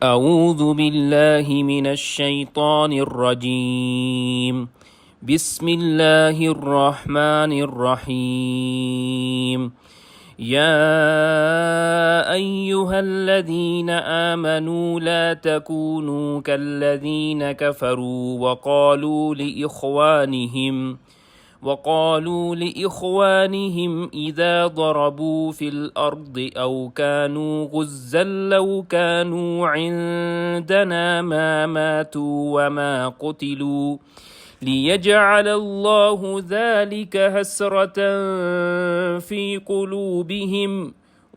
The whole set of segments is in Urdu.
اعوذ باللہ من الشیطان الرجیم بسم اللہ الرحمن الرحیم یا ایہا الذین آمنوا لا تکونوا کالذین کفروا وقالوا لإخوانهم إذا ضربوا في الأرض أو كانوا غزا لو كانوا عندنا ما ماتوا وما قتلوا ليجعل الله ذلك حسرة في قلوبهم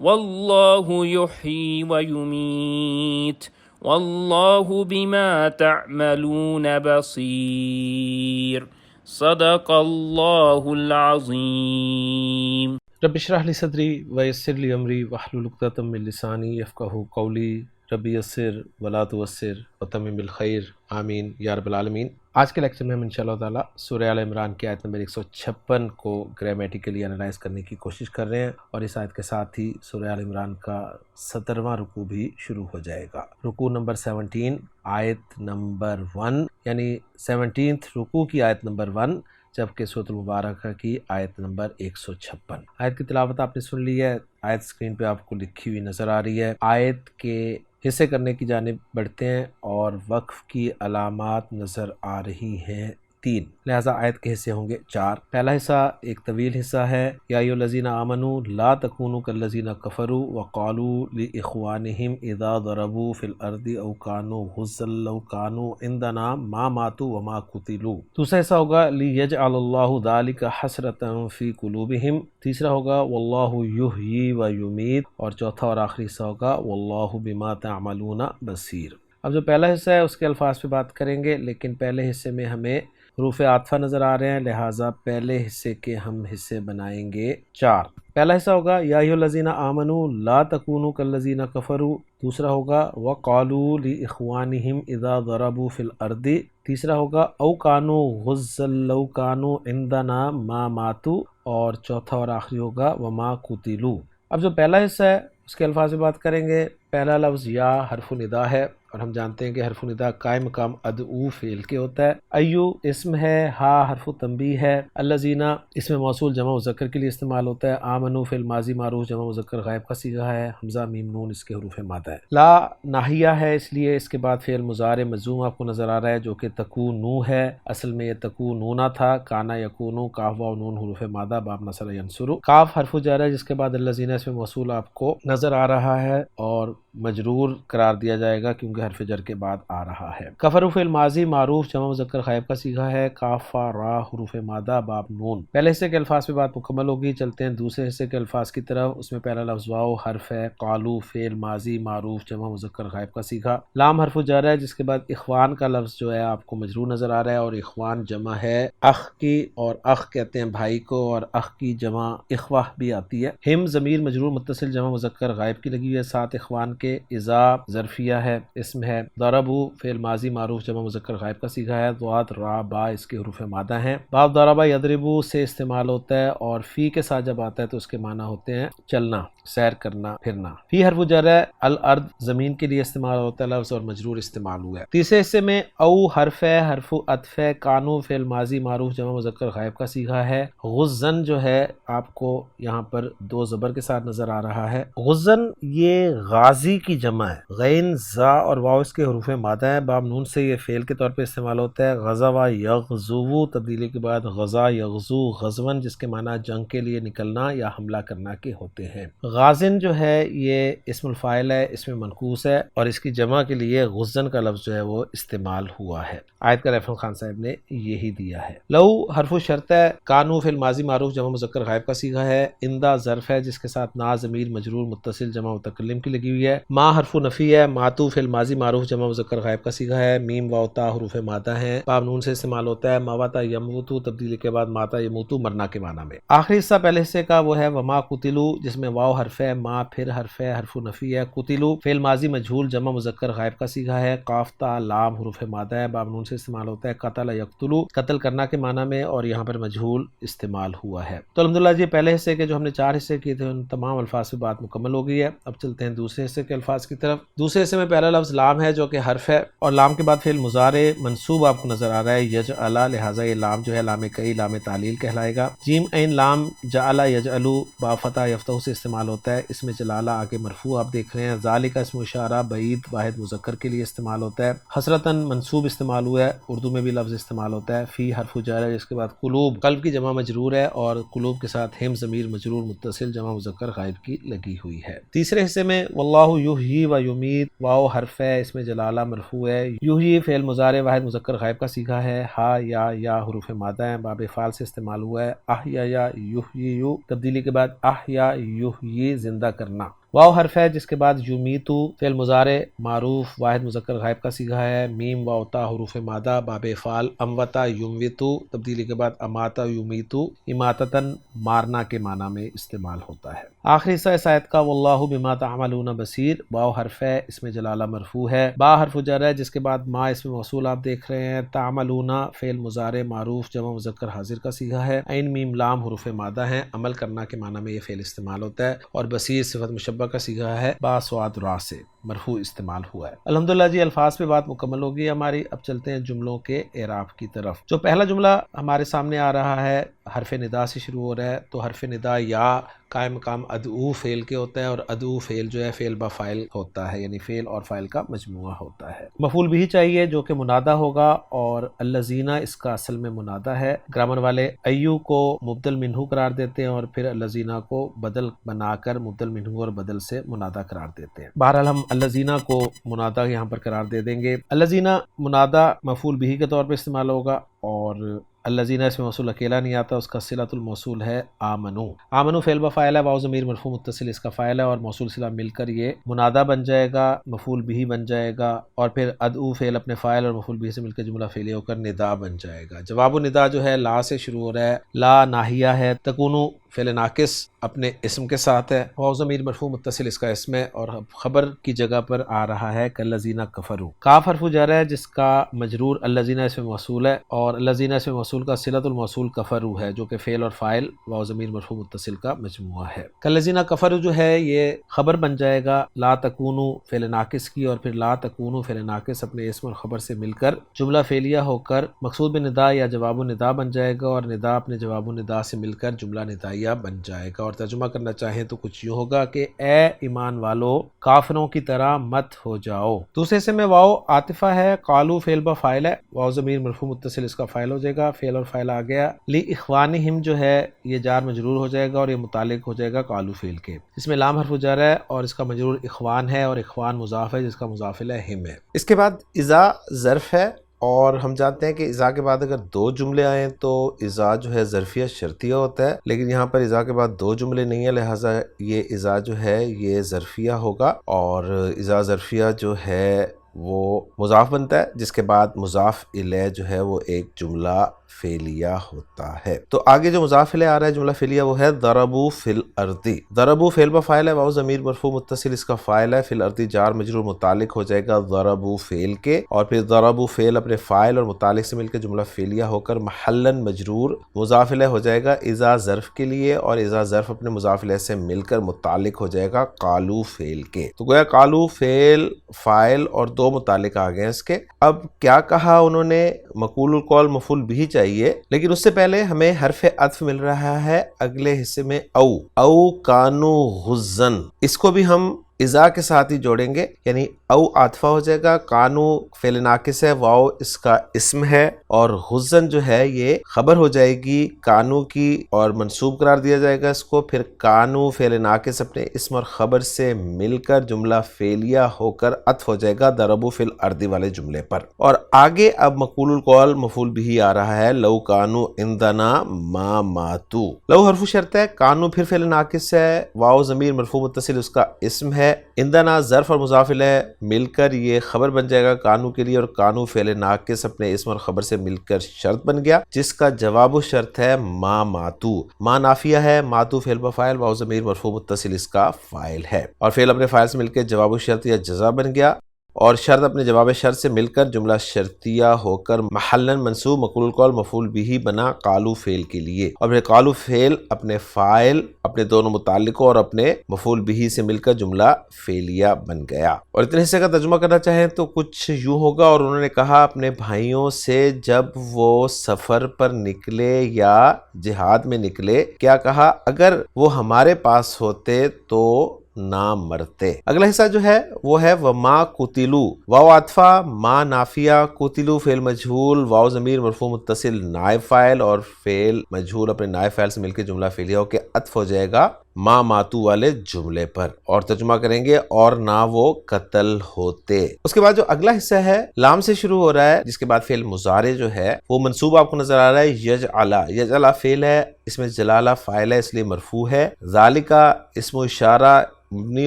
والله يحيي ويميت والله بما تعملون بصير صدق اللہ العظیم۔ رب اشرح لی صدری ویسر لی امری واحلل عقدۃ من لسانی یفقہوا قولی رب یسر ولا تعسر وتمم بالخیر آمین یا رب العالمین۔ آج کے لیکچر میں ہم انشاءاللہ تعالی سورہ آل عمران کی آیت نمبر 156 کو گرامیٹیکلی انالائز کرنے کی کوشش کر رہے ہیں، اور اس آیت کے ساتھ ہی سورہ آل عمران کا 17واں رکوع بھی شروع ہو جائے گا۔ رکوع نمبر 17 آیت نمبر 1 یعنی 17th رکوع کی آیت نمبر 1، جبکہ سورۃ المبارکہ کی آیت نمبر 156۔ آیت کی تلاوت آپ نے سن لی ہے، آیت سکرین پہ آپ کو لکھی ہوئی نظر آ رہی ہے۔ آیت کے حصے کرنے کی جانب بڑھتے ہیں اور وقف کی علامات نظر آ رہی ہیں 3، لہٰذا آیت کے حصے ہوں گے 4۔ پہلا حصہ ایک طویل حصہ ہے، یا ایھا الذین آمنوا لا تکونوا کالذین کفروا وقالوا لاخوانہم اذا ضربوا فی الارض او کانوا غزا لو کانوا عندنا ما ماتوا وما قتلوا۔ دوسرا حصہ ہوگا لیجعل اللہ ذلک حسرۃ فی قلوبہم۔ تیسرا ہوگا واللہ یحیی و یمیت، اور چوتھا اور آخری حصہ ہوگا واللہ بما تعملون بصیر۔ اب جو پہلا حصہ ہے اس کے الفاظ پہ بات کریں گے، لیکن پہلے حصے میں ہمیں حروف عاطفہ نظر آ رہے ہیں، لہٰذا پہلے حصے کے ہم حصے بنائیں گے 4۔ پہلا حصہ ہوگا یا ایھا الذین آمنوا لا تکونوا کالذین کفروا۔ دوسرا ہوگا وقالوا لاخوانہم اذا ضربوا فی الارض۔ تیسرا ہوگا او کانوا غزا لو کانوا عندنا ما ماتوا، اور چوتھا اور آخری ہوگا وما قتلوا۔ اب جو پہلا حصہ ہے اس کے الفاظ سے بات کریں گے۔ پہلا لفظ یا حرف ندا ہے، اور ہم جانتے ہیں کہ حرف ندا قائم مقام ادعو فعل کے ہوتا ہے۔ ایو اسم ہے، ہا حرف تنبیہ ہے، الذین اسم موصول جمع مذکر کے لیے استعمال ہوتا ہے، آمنو فعل ماضی معروف جمع مذکر غائب کا صیغہ ہے، حمزہ میم نون اس کے حروف مادہ ہے۔ لا ناہیہ ہے، اس لیے اس کے بعد فعل مضارع مجزوم آپ کو نظر آ رہا ہے جو کہ تکونو ہے، اصل میں یہ تکونونا تھا، کانا یکونو، کاف واو نون حروف مادہ، باب نصر ینصر۔ کاف حرف جر ہے جس کے بعد الذین اسم موصول آپ کو نظر آ رہا ہے اور مجرور قرار دیا جائے گا کیونکہ حرف جر کے بعد آ رہا ہے۔ کفروا فعل ماضی معروف جمع مذکر غائب کا صیغہ ہے، کاف فا را حروف مادہ، باب نون۔ پہلے حصے کے الفاظ پہ بات مکمل ہوگی، چلتے ہیں دوسرے حصے کے الفاظ کی طرف۔ اس میں پہلا لفظ واو حرف ہے، قالو فعل ماضی معروف جمع مذکر غائب کا صیغہ، لام حرف جر ہے جس کے بعد اخوان کا لفظ جو ہے آپ کو مجرور نظر آ رہا ہے، اور اخوان جمع ہے اخ کی، اور اخ کہتے ہیں بھائی کو، اور اخ کی جمع اخوہ بھی آتی ہے۔ ہم ضمیر مجرور متصل جمع مذکر غائب کی لگی ہوئی ہے ساتھ اخوان کے، اذا ظرفیہ ہے، اسم ہے، ضربوا فعل ماضی معروف جمع مذکر غائب کا صیغہ ہے، ضاد را با اس کے حروف مادہ ہیں۔ باب ضربہ یضربو سے استعمال ہوتا ہے، اور فی کے ساتھ جب آتا ہے تو اس کے معنی ہوتے ہیں چلنا، سیر کرنا، پھرنا۔ فی حرف جر ہے، الارض زمین کے لیے استعمال ہوتا ہے لفظ، اور مجرور استعمال ہوا ہے۔ تیسرے حصے میں او حرف ہے، حرف عطف ہے، کانو فعل ماضی معروف جمع مذکر غائب کا صیغہ ہے۔ غزن جو ہے آپ کو یہاں پر 2 زبر کے ساتھ نظر آ رہا ہے۔ غزن یہ غازی کی جمع ہے، غین زا اور واو اس کے حروف مادہ ہے، باب نون سے یہ فعل کے طور پہ استعمال ہوتا ہے۔ غزوا یغزو تبدیلی کے بعد غزا یغزو غزون، جس کے معنی جنگ کے لیے نکلنا یا حملہ کرنا کے ہوتے ہیں۔ غازن جو ہے یہ اسم الفاعل ہے، اس میں منقوص ہے، اور اس کی جمع کے لیے غزن کا لفظ جو ہے وہ استعمال ہوا ہے۔ آیت کا ریفرنس خان صاحب نے یہی دیا ہے۔ لو حرف شرط ہے، کانو فعل ماضی معروف جمع مذکر غائب کا صیغہ ہے، اندہ ظرف ہے جس کے ساتھ نا ضمیر مجرور متصل جمع متکلم کی لگی ہوئی ہے، ما حرف نفی ہے، ماتو فعل ماضی معروف جمع مذکر غائب کا صیغہ ہے، میم واو تا حروف مادہ ہیں، باب نون سے استعمال ہوتا ہے، ماواتا یموتو تبدیلی کے بعد ماتا یموتو مرنا کے معنی میں۔ آخری حصہ پہلے حصے کا وہ ہے وما قتلوا، جس میں واو حرف ہے، ما پھر حرف ہے، حرف نفی ہے، قتلوا فعل ماضی مجہول جمع مذکر غائب کا صیغہ ہے، قاف تا لام حروف مادہ ہے، باب نون سے استعمال ہوتا ہے، قتل یقتل قتل کرنا کے معنی میں، اور یہاں پر مجہول استعمال ہوا ہے۔ تو الحمدللہ جی پہلے حصے کے جو ہم نے 4 حصے کیے تھے ان تمام الفاظ سے بات مکمل ہو گئی ہے۔ اب چلتے ہیں دوسرے حصے کے کے الفاظ کی طرف۔ دوسرے حصے میں پہلا لفظ لام ہے جو کہ حرف ہے، اور لام کے بعد فعل مضارع منصوب آپ کو نظر آ رہا ہے یجعل، لہٰذا یہ لام جو ہے لام کئی، لام تعلیل کہلائے گا۔ جیم عین لام جعل یجعل با فتح یفتح سے استعمال ہوتا ہے، اس میں جلالہ آگے مرفوع آپ دیکھ رہے ہیں۔ ذالک اسم اشارہ بعید واحد مذکر کے لیے استعمال ہوتا ہے۔ حسرتاً منصوب استعمال ہوا ہے، اردو میں بھی لفظ استعمال ہوتا ہے۔ فی حرف جر ہے، جس کے بعد قلوب، قلب کی جمع مجرور ہے، اور قلوب کے ساتھ ہم ضمیر مجرور متصل جمع مذکر غائب کی لگی ہوئی ہے۔ تیسرے حصے میں واللہ یحیی و یمیت، واو حرف ہے، اس میں جلالہ مرفوع ہے۔ یحیی فعل مضارع واحد مذکر غائب کا صیغہ ہے۔ ہا یا حروف مادہ ہیں، باب فعل سے استعمال ہوا ہے۔ احیا یحیی، تبدیلی کے بعد احیا یحیی زندہ کرنا۔ واو حرف ہے، جس کے بعد یمیتو فعل مضارع معروف واحد مذکر غائب کا صیغہ ہے۔ میم واو تا حروف مادہ، باب فعل اموتا یموتو، تبدیلی کے بعد اماتا یمیتو، اماتتاً مارنا کے معنی میں استعمال ہوتا ہے۔ آخری حصہ اس آیت کا واللہ بما تعملون بصیر، واو حرف ہے، اس میں جلالہ مرفوع ہے۔ با حرف جر ہے، جس کے بعد ما اس میں موصول آپ دیکھ رہے ہیں۔ تعملون فعل مضارع معروف جمع مذکر حاضر کا صیغہ ہے۔ عین میم لام حروف مادہ ہیں، عمل کرنا کے معنی میں یہ فعل استعمال ہوتا ہے، اور بصیر صفت مشبہ کا صیغہ ہے، با سواد را سے مرفوع استعمال ہوا ہے۔ الحمدللہ جی، الفاظ پہ بات مکمل ہوگی ہماری۔ اب چلتے ہیں جملوں کے اعراب کی طرف۔ جو پہلا جملہ ہمارے سامنے آ رہا ہے حرف ندا سے شروع ہو رہا ہے، تو حرف ندا یا قائم مقام ادعو فعل کے ہوتا ہے، اور ادعو فعل جو ہے فعل با فاعل ہوتا ہے، یعنی فعل اور فاعل کا مجموعہ ہوتا ہے۔ مفعول بھی چاہیے جو کہ منادہ ہوگا، اور الذین اس کا اصل میں منادہ ہے۔ گرامر والے ایو کو مبدل منہو قرار دیتے ہیں، اور پھر الذین کو بدل بنا کر مبدل منہو اور بدل سے منادہ قرار دیتے ہیں۔ بہرحال ہم الذین کو منادہ یہاں پر قرار دے دیں گے۔ الذین منادہ مفعول بھی کے طور پہ استعمال ہوگا، اور الذین اس میں موصول اکیلا نہیں آتا، اس کا صلۃ الموصول ہے آمنو۔ آمنو فعل با فاعل ہے، واو ضمیر مرفوع متصل اس کا فاعل ہے، اور موصول صلہ مل کر یہ منادہ بن جائے گا، مفعول بھی بن جائے گا، اور پھر ادعو فعل اپنے فاعل اور مفعول بھی سے مل کر جملہ فعلیہ ہو کر ندا بن جائے گا۔ جواب الندا جو ہے لا سے شروع ہو رہا ہے، لا ناہیہ ہے۔ تکونو فعل ناقص اپنے اسم کے ساتھ ہے، واو ضمیر مرفوع متصل اس کا اسم ہے، اور خبر کی جگہ پر آ رہا ہے کالذین کفروا۔ کاف حرف جر ہے، جس کا مجرور الذین اس میں موصول ہے، اور الذین اس میں موصول کا صلۃ الموصول کفروا ہے، جو کہ فعل اور فاعل واو ضمیر مرفوع متصل کا مجموعہ ہے۔ کالذین کفروا جو ہے یہ خبر بن جائے گا لا تکونو فعل ناقص کی، اور پھر لا تکونو فعل ناقص اپنے اسم اور خبر سے مل کر جملہ فعلیہ ہو کر مقصود بندا یا جواب الندا بن جائے گا، اور ندا اپنے جواب الندا سے مل کر جملہ ندائیہ بن جائے گا۔ اور ترجمہ کرنا چاہیں تو کچھ یوں ہوگا کہ اے ایمان والو کافروں کی طرح مت ہو جاؤ۔ دوسرے سے میں واو عاطفہ ہے، قالو فعل با فاعل ہے، واو ضمیر مرفوع متصل اس کا فاعل ہو جائے گا، فعل اور فاعل آ گیا۔ لی اخوانہم جو ہے یہ جار مجرور ہو جائے گا، اور یہ متعلق ہو جائے گا قالو فعل کے، اس میں لام حرف جر ہے، اور اس کا مجرور اخوان ہے، اور اخوان مضاف ہے، جس کا مضاف الیہ ہم ہے۔ اس کے بعد اذا ظرف ہے، اور ہم جانتے ہیں کہ اذا کے بعد اگر دو جملے آئیں تو اذا جو ہے ظرفیہ شرطیہ ہوتا ہے، لیکن یہاں پر اذا کے بعد دو جملے نہیں ہیں، لہٰذا یہ اذا جو ہے یہ ظرفیہ ہوگا، اور اذا ظرفیہ جو ہے وہ مضاف بنتا ہے، جس کے بعد مضاف الیہ جو ہے وہ ایک جملہ فعلیہ ہوتا ہے۔ تو آگے جو مضاف الیہ آ رہا ہے جملہ فعلیہ وہ ہے ضربوا فی الارض۔ ضربوا فعل با فاعل ہے، واو ضمیر مرفوع متصل اس کا فاعل ہے، فی الارض جار مجرور متعلق ہو جائے گا ضربوا فعل کے، اور پھر ضربوا فعل اپنے فاعل اور متعلق سے مل کے جملہ فعلیہ ہو کر محلاً مجرور مضاف الیہ ہو جائے گا اذا ظرف کے لیے، اور اذا ظرف اپنے مضاف الیہ سے مل کر متعلق ہو جائے گا قالو فعل کے۔ تو گویا قالو فعل فاعل اور دو متعلق آ گئے اس کے۔ اب کیا کہا انہوں نے، مقول القول مفعول بھی چاہیے، لیکن اس سے پہلے ہمیں حرف عطف مل رہا ہے اگلے حصے میں او کانو غزن، اس کو بھی ہم اذا کے ساتھ ہی جوڑیں گے، یعنی او عاطفہ ہو جائے گا، کانو فعل ناقص ہے، واو اس کا اسم ہے، اور غزن جو ہے یہ خبر ہو جائے گی کانو کی، اور منصوب قرار دیا جائے گا اس کو، پھر کانو فعل ناقص اپنے اسم اور خبر سے مل کر جملہ فعلیہ ہو کر عطف ہو جائے گا ضربوا فی الارض والے جملے پر۔ اور آگے اب مقول القول مفعول بھی آ رہا ہے، لو کانو عندنا ما ماتو۔ لو حرف شرط ہے، کانو پھر فعل ناقص ہے، واو ضمیر مرفوع متصل اس کا اسم ہے، عندنا ظرف اور مضاف الیہ مل کر یہ خبر بن جائے گا کانو کے لیے، اور کانو فعل ناقص اپنے اسم اور خبر سے مل کر شرط بن گیا، جس کا جواب شرط ہے ما ماتو۔ ما نافیہ ہے، ماتو فعل با فاعل، واو ضمیر مرفوع متصل اس کا فاعل ہے، اور فعل اپنے فاعل سے مل کے جواب شرط یا جزا بن گیا۔ اور شرط اپنے جواب شرط سے مل کر جملہ شرطیہ ہو کر محلن منصوب مقول القول مفعول بھی بنا قالو فعل کے لیے، اور پھر قالو فعل اپنے فاعل اپنے دونوں متعلقوں اور اپنے مفعول بھی سے مل کر جملہ فعلیہ بن گیا۔ اور اتنے حصے کا ترجمہ کرنا چاہیں تو کچھ یوں ہوگا، اور انہوں نے کہا اپنے بھائیوں سے جب وہ سفر پر نکلے یا جہاد میں نکلے، کیا کہا، اگر وہ ہمارے پاس ہوتے تو نہ مرتے۔ اگلا حصہ جو ہے وہ ہے وما قتلو، واو عطفہ، ما نافیہ، قتلو فعل مجہول، واو ضمیر مرفوع متصل نائب فاعل، اور فعل مجہول اپنے نائب فاعل سے مل کے جملہ فعلیہ ہو کے عطف ہو جائے گا ما ماتو والے جملے پر، اور ترجمہ کریں گے اور نہ وہ قتل ہوتے۔ اس کے بعد جو اگلا حصہ ہے لام سے شروع ہو رہا ہے، جس کے بعد فعل مضارع جو ہے وہ منصوب آپ کو نظر آ رہا ہے یجعلا، یجعلا فعل ہے، اس میں جلالہ فاعل ہے اس لیے مرفوع ہے، ذالکا اسم و اشارہ مبنی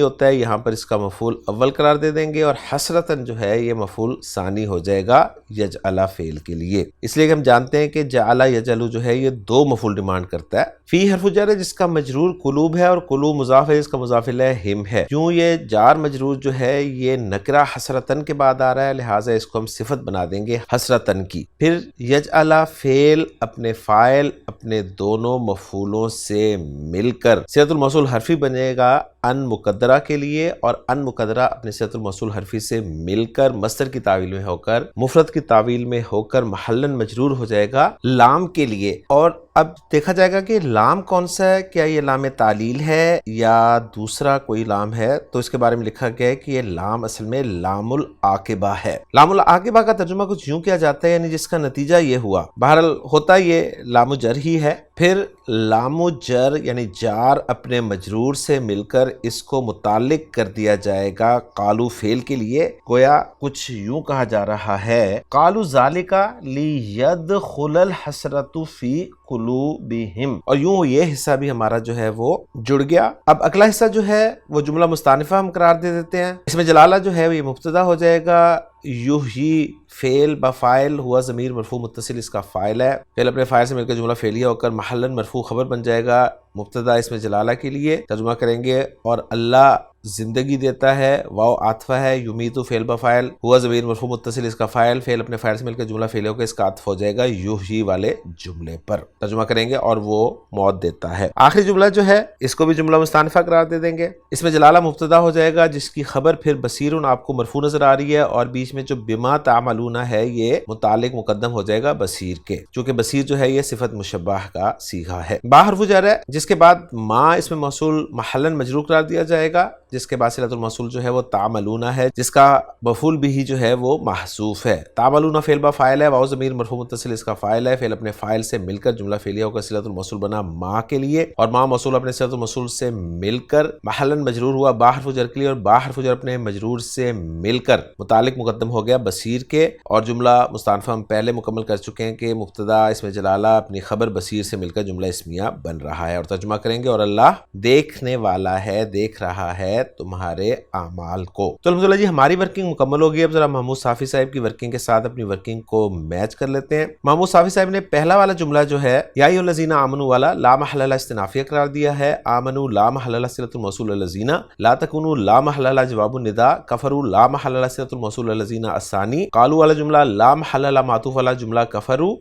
ہوتا ہے، یہاں پر اس کا مفعول اول قرار دے دیں گے، اور حسرتاً جو ہے یہ مفعول ثانی ہو جائے گا یجعلا فعل کے لیے، اس لیے کہ ہم جانتے ہیں کہ جعلا یجعلو جو ہے یہ دو مفعول ڈیمانڈ کرتا ہے۔ فی حرف جر ہے جس کا مجرور قلوب ہے، اور قلوب مضاف ہے جس کا مضاف الیہ ہم ہے، کیوں یہ جار مجرور جو ہے یہ نکرہ حسرتاً کے بعد آ رہا ہے، لہٰذا اس کو ہم صفت بنا دیں گے حسرتاً کی۔ پھر یجعلا فعل اپنے فاعل اپنے دونوں مفعولوں سے مل کر صیغۃ الموصول حرفی بنے گا ان مقدرہ کے لیے، اور ان مقدرہ اپنے صیغۃ الموصول حرفی سے مل کر مصدر کی تعویل میں ہو کر مفرد کی تعویل میں ہو کر محلن مجرور ہو جائے گا لام کے لیے۔ اور اب دیکھا جائے گا کہ لام کون سا ہے، کیا یہ لام تعلیل ہے یا دوسرا کوئی لام ہے، تو اس کے بارے میں لکھا گیا ہے کہ یہ لام اصل میں لام العاقبہ ہے۔ لام العاقبہ کا ترجمہ کچھ یوں کیا جاتا ہے، یعنی جس کا نتیجہ یہ ہوا، بہرحال ہوتا یہ لام جر ہی ہے۔ پھر لام جر یعنی جار اپنے مجرور سے مل کر اس کو متعلق کر دیا جائے گا قالو فعل کے لیے، گویا کچھ یوں کہا جا رہا ہے قالو ذالکا لیدخل الحسرۃ فی قلوبہم، اور یوں یہ حصہ بھی ہمارا جو ہے وہ جڑ گیا۔ اب اگلا حصہ جو ہے وہ جملہ مستانفہ ہم قرار دے دیتے ہیں، اس میں جلالہ جو ہے وہ یہ مبتدا ہو جائے گا، یحیی فعل بفاعل ہوا ضمیر مرفوع متصل اس کا فاعل ہے، فعل اپنے فاعل سے مل کر جملہ فعلیہ ہو کر محلن مرفوع خبر بن جائے گا، مبتدا اس میں جلالہ کے لیے، ترجمہ کریں گے اور اللہ زندگی دیتا ہے، واو عاطفہ ہے، یمیتو فعل بفاعل ہوا ضمیر مرفوع متصل اس کا فاعل، فعل اپنے فاعل سے مل کر جملہ فعلیہ ہو کر اس کا عطف ہو جائے گا یحیی والے جملے پر، ترجمہ کریں گے اور وہ موت دیتا ہے۔ آخری جملہ جو ہے اس کو بھی جملہ مستانفہ قرار دے دیں گے، اس میں جلالہ مبتدا ہو جائے گا جس کی خبر پھر بصیرن آپ کو مرفوع نظر آ رہی ہے، اور بیچ میں جو بما تعملون ہے یہ متعلق مقدم ہو جائے گا بصیر کے، چونکہ بصیر جو ہے یہ صفت مشبہ کا صیغہ ہے۔ با حرف جر ہے جس کے بعد ما اس میں موصول محلن مجرور قرار دیا جائے گا، جس کے بعد صلۃ الموصول جو ہے وہ تعملون ہے جس کا مفعول بھی جو ہے وہ محذوف ہے۔ تعملون فعل با فاعل ہے، واو ضمیر مرفوع متصل اس کا فاعل ہے، فعل اپنے فاعل سے مل کر جملہ فعلیہ ہو کر صلۃ الموصول بنا ما کے لیے، اور ما موصول اپنے صلۃ الموصول سے مل کر محلن مجرور ہوا با حرف جر کے لیے، اور با حرف جر اپنے مجرور سے مل کر متعلق مقدم ہو گیا بصیر کے، اور جملہ مستانفہ ہم پہلے مکمل کر چکے ہیں کہ مبتدا اس میں جلالہ اپنی خبر بصیر سے مل کر جملہ اسمیہ بن رہا ہے، اور ترجمہ کریں گے اور اللہ دیکھنے والا ہے، دیکھ رہا ہے تمہارے اعمال کو۔ تو الحمدللہ جی ہماری ورکنگ مکمل ہو گئی، اب ذرا محمود صافی صاحب کی ورکنگ کے ساتھ اپنی ورکنگ کو میچ کر لیتے ہیں۔ محمود صافی صاحب نے پہلا والا جملہ جو ہے یا ایھا الذین آمنوا والا لا محل لہ استنافیہ قرار دیا ہے، آمنوا لا محل لہ صلۃ الموصول الذین، لا تکونوا لا محل لہ جواب النداء، کفروا لا محل لہ صلۃ الموصول الذین الثانی، قالوا والا جملہ لا محل لہ معطوف والا جملہ کفروا،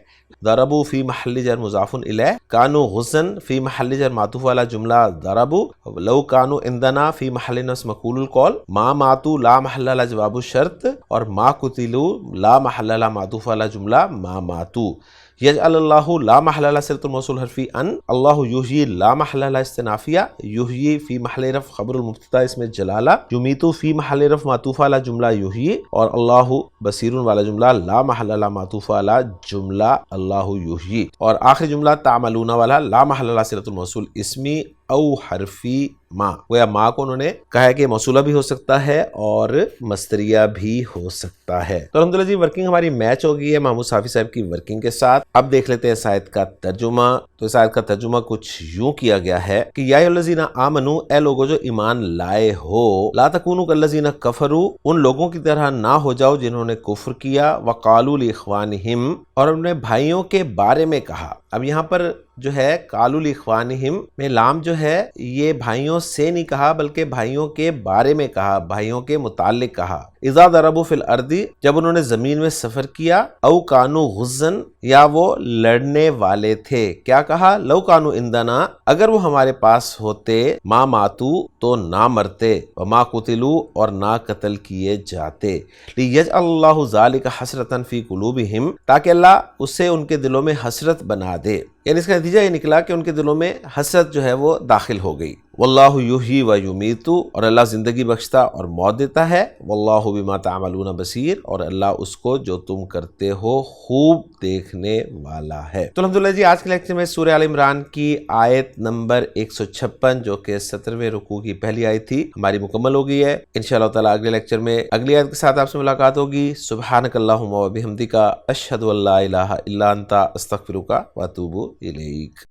ضربوا فی محل جر مضاف الیہ، کانوا غزن فی محل جر معطوف والا جملہ ضربوا، لو کانوا عندنا فی محل نصب مقول القول، ما ماتوا لا محل لہ جواب الشرط، اور ما قتلوا لا محل لہ معطوف والا جملہ ما ماتوا۔ یجعل اللہ لا محل لہ صلۃ الموصول حرفی ان، اللہ یحیی لا محل لہ استنافیہ، یحیی فی محل رفع خبر المبتدا اس میں جلالہ، یمیتو فی محل رفع معطوف والا جملہ یحیی، اور اللہ بصیر والا جملہ لا محل لہ معطوف والا جملہ اللہ یحیی، اور آخری جملہ تعملون والا لا محل لہ صلۃ الموصول اسمی او حرفی ما، گویا ما کو انہوں نے کہا ہے کہ موصولہ بھی ہو سکتا ہے اور مصدریہ بھی ہو سکتا ہے۔ تو الحمدللہ جی ورکنگ ہماری میچ ہو گئی ہے محمود صافی صاحب کی ورکنگ کے ساتھ۔ اب دیکھ لیتے ہیں اس آیت کا ترجمہ۔ تو اس آیت کا ترجمہ کچھ یوں کیا گیا ہے کہ یا ایھا الذین آمنوا، اے لوگوں جو ایمان لائے ہو، لا تکونوا کالذین کفروا، ان لوگوں کی طرح نہ ہو جاؤ جنہوں نے کفر کیا، وقالوا لاخوانہم، اور اپنے بھائیوں کے بارے میں کہا۔ اب یہاں پر جو ہے قالوا لاخوانہم میں لام جو ہے یہ بھائیوں سے نہیں کہا بلکہ بھائیوں کے بارے میں کہا، بھائیوں کے متعلق کہا، اذا ضربوا فی الارض جب انہوں نے زمین میں سفر کیا، او کانوا غزن یا وہ لڑنے والے تھے، کیا کہا لو کانوا عندنا اگر وہ ہمارے پاس ہوتے، ما ماتو تو نہ مرتے، وما قتلوا اور نہ قتل کیے جاتے، لیجعل اللہ ذلک حسرۃ فی قلوبہم تاکہ اللہ اسے ان کے دلوں میں حسرت بنا دے، یعنی اس کا نتیجہ یہ نکلا کہ ان کے دلوں میں حسرت جو ہے وہ داخل ہو گئی۔ واللہ یحیی و یمیت اور اللہ زندگی بخشتا اور موت دیتا ہے، واللہ بما تعملون بصیر اور اللہ اس کو جو تم کرتے ہو خوب دیکھنے والا ہے۔ تو الحمدللہ جی آج کے لیکچر میں سورہ آل عمران کی آیت نمبر 156 جو کہ 17ویں رکوع کی پہلی آیت تھی ہماری مکمل ہو گئی ہے۔ انشاءاللہ تعالی اگلے لیکچر میں اگلی آیت کے ساتھ آپ سے ملاقات ہوگی۔ سبحانک اللہم و بحمدک اشہد ان لا الہ الا انت استغفرک و اتوب الیک۔